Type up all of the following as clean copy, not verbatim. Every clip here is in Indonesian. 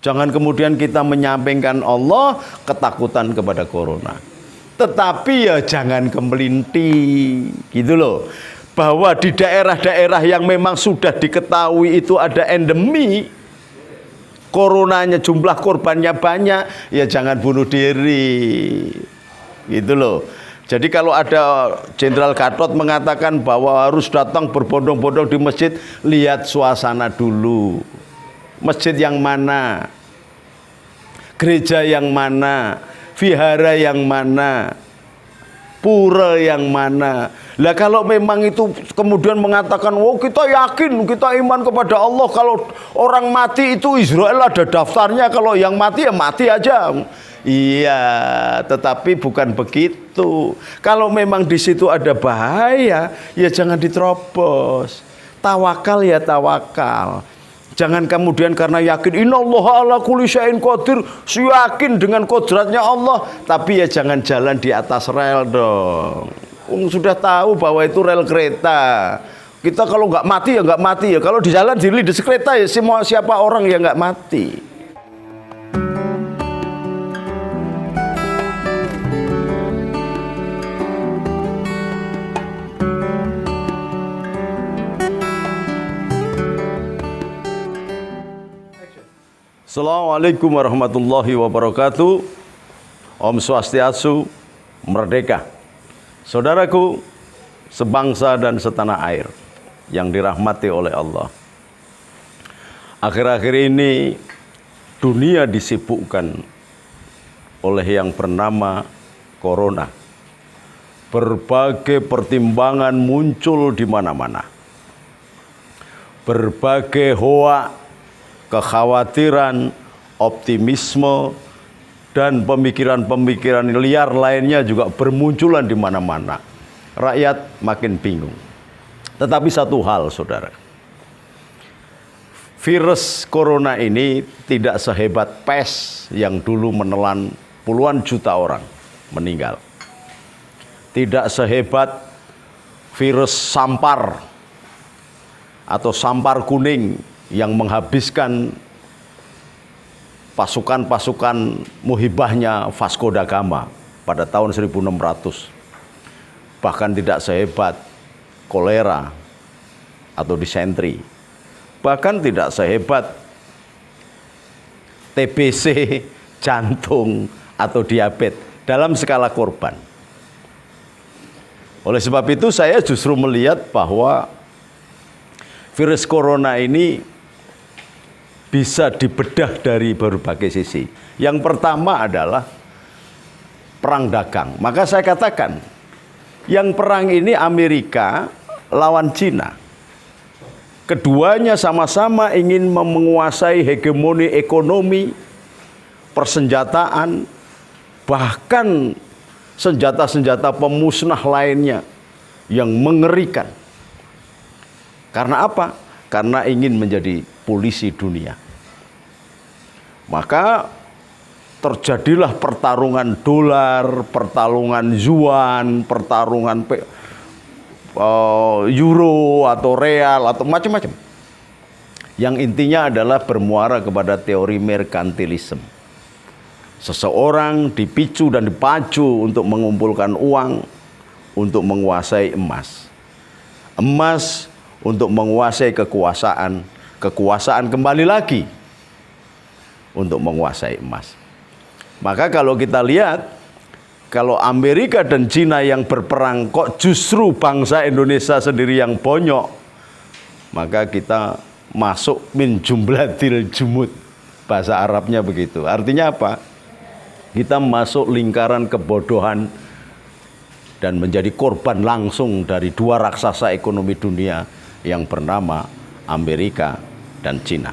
Jangan kemudian kita menyampaikan Allah ketakutan kepada corona. Tetapi ya jangan kemelinti, gitu loh. Bahwa di daerah-daerah yang memang sudah diketahui itu ada endemi, coronanya jumlah korbannya banyak, ya jangan bunuh diri, gitu loh. Jadi kalau ada Jenderal Gatot mengatakan bahwa harus datang berbondong-bondong di masjid, lihat suasana dulu. Masjid yang mana? Gereja yang mana? Vihara yang mana? Pura yang mana? Lah kalau memang itu kemudian mengatakan, oh kita yakin, kita iman kepada Allah, kalau orang mati itu Israel ada daftarnya, kalau yang mati ya mati aja. Iya, tetapi bukan begitu. Kalau memang di situ ada bahaya, ya jangan diterobos. Tawakal ya tawakal. Jangan kemudian karena yakin innallaha ala kulli syai'in qadir, yakin dengan kodratnya Allah, tapi ya jangan jalan di atas rel dong. Sudah tahu bahwa itu rel kereta. Kita kalau nggak mati ya nggak mati ya. Kalau di jalan di lindes kereta ya siapa orang yang nggak mati. Assalamualaikum warahmatullahi wabarakatuh. Om Swastiastu, merdeka. Saudaraku, sebangsa dan setanah air yang dirahmati oleh Allah. Akhir-akhir ini dunia disibukkan oleh yang bernama corona. Berbagai pertimbangan muncul di mana-mana. Berbagai hoak, kekhawatiran, optimisme, dan pemikiran-pemikiran liar lainnya juga bermunculan di mana-mana. Rakyat makin bingung. Tetapi satu hal, saudara. Virus corona ini tidak sehebat pes yang dulu menelan puluhan juta orang meninggal. Tidak sehebat virus sampar atau sampar kuning yang menghabiskan pasukan-pasukan muhibahnya Vasco da Gama pada tahun 1600. Bahkan tidak sehebat kolera atau disentri. Bahkan tidak sehebat TBC, jantung, atau diabetes dalam skala korban. Oleh sebab itu saya justru melihat bahwa virus corona ini bisa dibedah dari berbagai sisi. Yang pertama adalah perang dagang. Maka saya katakan, yang perang ini Amerika lawan Cina. Keduanya sama-sama ingin menguasai hegemoni ekonomi, persenjataan, bahkan senjata-senjata pemusnah lainnya yang mengerikan. Karena apa? Karena ingin menjadi polisi dunia. Maka terjadilah pertarungan dolar, pertarungan yuan, pertarungan euro atau real atau macam-macam. Yang intinya adalah bermuara kepada teori merkantilisme. Seseorang dipicu dan dipacu untuk mengumpulkan uang untuk menguasai emas. Emas untuk menguasai kekuasaan, kekuasaan kembali lagi untuk menguasai emas. Maka kalau kita lihat, kalau Amerika dan Cina yang berperang, kok justru bangsa Indonesia sendiri yang bonyok, maka kita masuk min jumlatil jumud, bahasa Arabnya begitu. Artinya apa? Kita masuk lingkaran kebodohan dan menjadi korban langsung dari dua raksasa ekonomi dunia yang bernama Amerika dan Cina.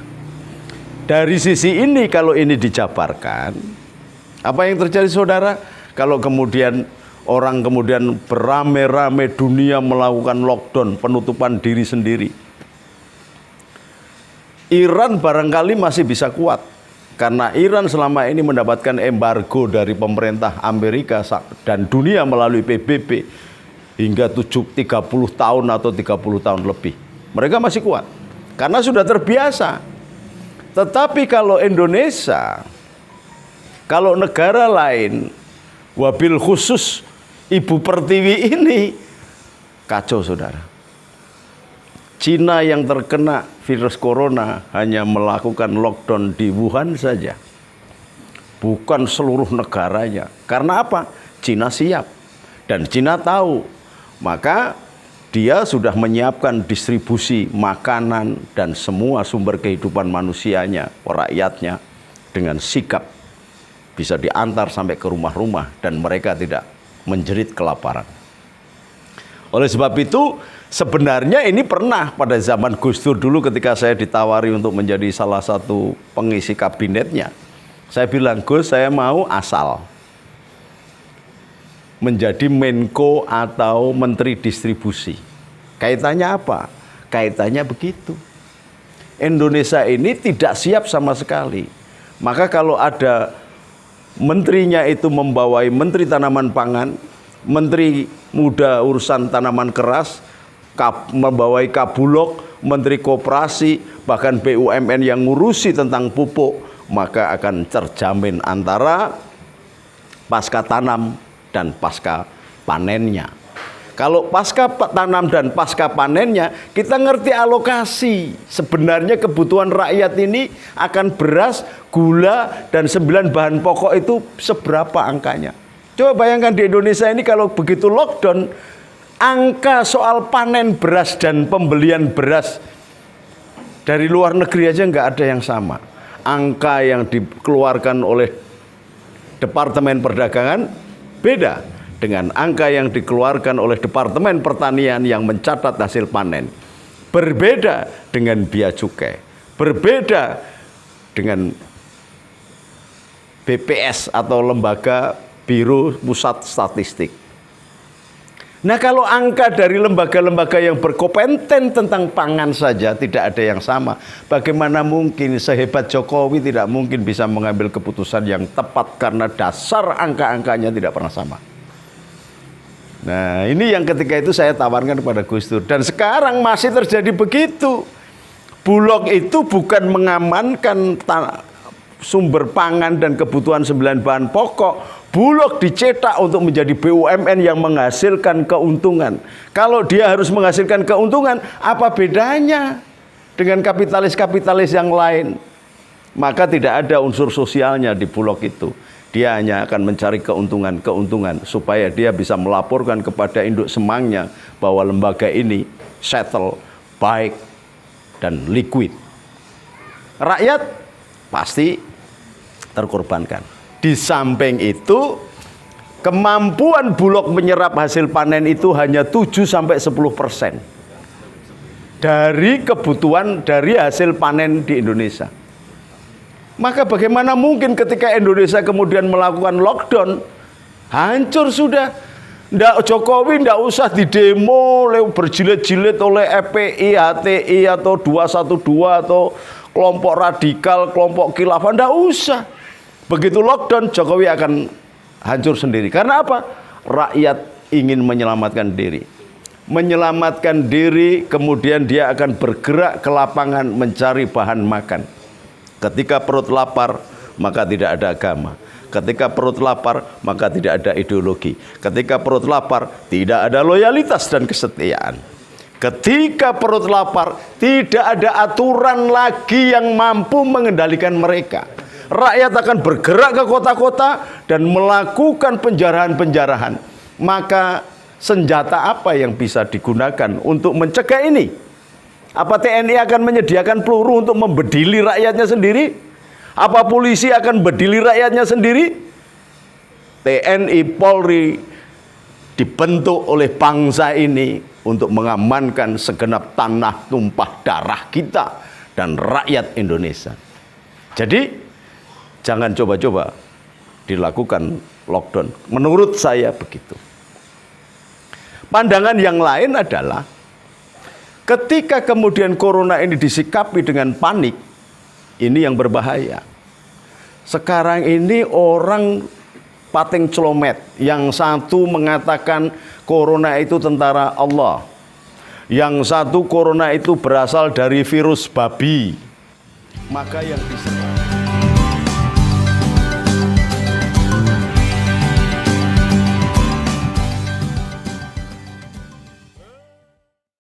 Dari sisi ini kalau ini dijabarkan, apa yang terjadi saudara? Kalau kemudian orang kemudian beramai-ramai dunia melakukan lockdown, penutupan diri sendiri. Iran barangkali masih bisa kuat. Karena Iran selama ini mendapatkan embargo dari pemerintah Amerika dan dunia melalui PBB hingga 30 tahun atau 30 tahun lebih. Mereka masih kuat karena sudah terbiasa. Tetapi kalau Indonesia, kalau negara lain, wabil khusus Ibu Pertiwi ini, kacau saudara. Cina yang terkena virus corona hanya melakukan lockdown di Wuhan saja. Bukan seluruh negaranya. Karena apa? Cina siap. Dan Cina tahu. Maka dia sudah menyiapkan distribusi makanan dan semua sumber kehidupan manusianya, rakyatnya, dengan sigap. Bisa diantar sampai ke rumah-rumah dan mereka tidak menjerit kelaparan. Oleh sebab itu, sebenarnya ini pernah pada zaman Gus Dur dulu ketika saya ditawari untuk menjadi salah satu pengisi kabinetnya. Saya bilang, Gus, saya mau asal menjadi Menko atau Menteri Distribusi. Kaitannya apa? Kaitannya begitu. Indonesia ini tidak siap sama sekali. Maka kalau ada menterinya itu membawai Menteri Tanaman Pangan, Menteri Muda Urusan Tanaman Keras, membawai Kabulok, Menteri Koperasi, bahkan BUMN yang ngurusi tentang pupuk, maka akan terjamin antara pasca tanam dan pasca panennya. Kalau pasca tanam dan pasca panennya, kita ngerti alokasi. Sebenarnya kebutuhan rakyat ini akan beras, gula, dan 9 bahan pokok itu seberapa angkanya. Coba bayangkan di Indonesia ini kalau begitu lockdown, angka soal panen beras dan pembelian beras dari luar negeri aja nggak ada yang sama. Angka yang dikeluarkan oleh Departemen Perdagangan beda dengan angka yang dikeluarkan oleh Departemen Pertanian yang mencatat hasil panen. Berbeda dengan bea cukai, berbeda dengan BPS atau Lembaga Biro Pusat Statistik. Nah, kalau angka dari lembaga-lembaga yang berkompeten tentang pangan saja tidak ada yang sama, bagaimana mungkin sehebat Jokowi tidak mungkin bisa mengambil keputusan yang tepat karena dasar angka-angkanya tidak pernah sama. Nah, ini yang ketika itu saya tawarkan kepada Gus Dur. Dan sekarang masih terjadi begitu. Bulog itu bukan mengamankan sumber pangan dan kebutuhan 9 bahan pokok. Bulog dicetak untuk menjadi BUMN yang menghasilkan keuntungan. Kalau dia harus menghasilkan keuntungan, apa bedanya dengan kapitalis-kapitalis yang lain? Maka tidak ada unsur sosialnya di Bulog itu. Dia hanya akan mencari keuntungan supaya dia bisa melaporkan kepada induk semangnya bahwa lembaga ini settle, baik, dan liquid. Rakyat pasti terkorbankan. Di samping itu, kemampuan Bulog menyerap hasil panen itu hanya 7-10% dari kebutuhan dari hasil panen di Indonesia. Maka bagaimana mungkin ketika Indonesia kemudian melakukan lockdown, hancur sudah. Jokowi tidak usah didemo berjilid-jilid oleh FPI, HTI atau 212 atau kelompok radikal, kelompok khilafah, tidak usah. Begitu lockdown, Jokowi akan hancur sendiri. Karena apa? Rakyat ingin menyelamatkan diri. Menyelamatkan diri, kemudian dia akan bergerak ke lapangan mencari bahan makan. Ketika perut lapar, maka tidak ada agama. Ketika perut lapar, maka tidak ada ideologi. Ketika perut lapar, tidak ada loyalitas dan kesetiaan. Ketika perut lapar, tidak ada aturan lagi yang mampu mengendalikan mereka. Rakyat akan bergerak ke kota-kota dan melakukan penjarahan-penjarahan. Maka senjata apa yang bisa digunakan untuk mencegah ini? Apa TNI akan menyediakan peluru untuk membedili rakyatnya sendiri? Apa polisi akan bedili rakyatnya sendiri? TNI Polri dibentuk oleh bangsa ini untuk mengamankan segenap tanah tumpah darah kita dan rakyat Indonesia. Jadi jangan coba-coba dilakukan lockdown. Menurut saya begitu. Pandangan yang lain adalah ketika kemudian corona ini disikapi dengan panik, ini yang berbahaya. Sekarang ini orang pating celomet. Yang satu mengatakan corona itu tentara Allah. Yang satu corona itu berasal dari virus babi. maka yang disebut